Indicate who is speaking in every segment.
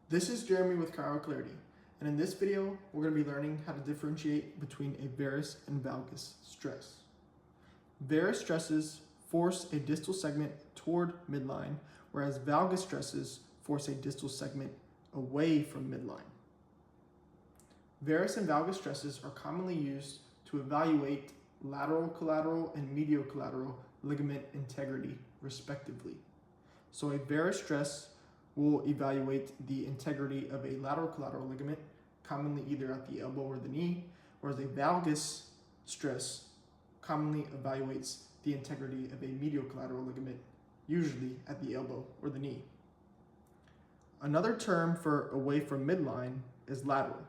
Speaker 1: This is Jeremy with Clarity, and in this video, we're going to be learning how to differentiate between a varus and valgus stress. Varus stresses force a distal segment toward midline, whereas valgus stresses force a distal segment away from midline. Varus and valgus stresses are commonly used to evaluate lateral collateral and medial collateral ligament integrity, respectively. So a varus stress will evaluate the integrity of a lateral collateral ligament, commonly either at the elbow or the knee, whereas a valgus stress commonly evaluates the integrity of a medial collateral ligament, usually at the elbow or the knee. Another term for away from midline is lateral.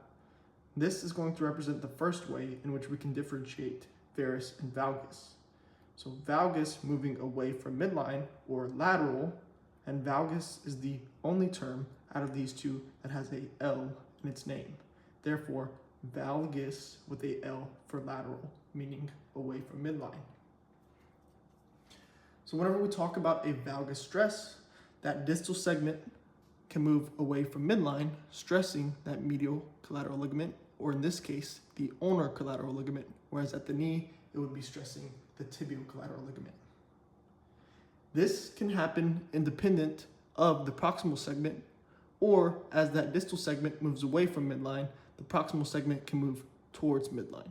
Speaker 1: This is going to represent the first way in which we can differentiate varus and valgus. So valgus moving away from midline or lateral, and valgus is the only term out of these two that has a L in its name. Therefore, valgus with a L for lateral, meaning away from midline. So whenever we talk about a valgus stress, that distal segment can move away from midline, stressing that medial collateral ligament, or in this case, the ulnar collateral ligament, whereas at the knee, it would be stressing the tibial collateral ligament. This can happen independent of the proximal segment, or as that distal segment moves away from midline, the proximal segment can move towards midline.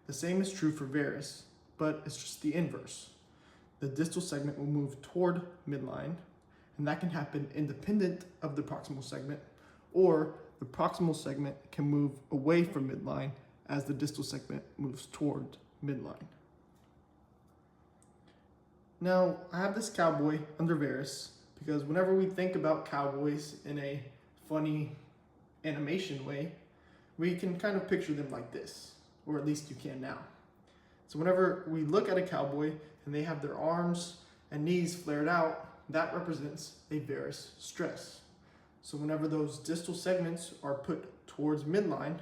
Speaker 1: The same is true for varus, but it's just the inverse. The distal segment will move toward midline, and that can happen independent of the proximal segment, or the proximal segment can move away from midline as the distal segment moves toward midline. Now, I have this cowboy under varus because whenever we think about cowboys in a funny animation way, we can kind of picture them like this, or at least you can now. So whenever we look at a cowboy and they have their arms and knees flared out, that represents a varus stress. So whenever those distal segments are put towards midline,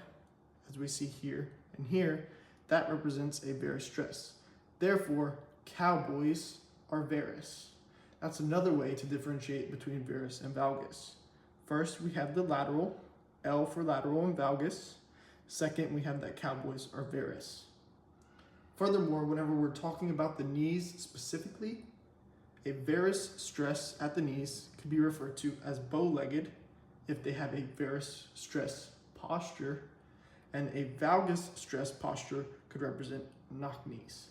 Speaker 1: as we see here and here, that represents a varus stress. Therefore, cowboys are varus. That's another way to differentiate between varus and valgus. First, we have the lateral, L for lateral and valgus. Second, we have that cowboys are varus. Furthermore, whenever we're talking about the knees specifically, a varus stress at the knees could be referred to as bow-legged if they have a varus stress posture, and a valgus stress posture could represent knock knees.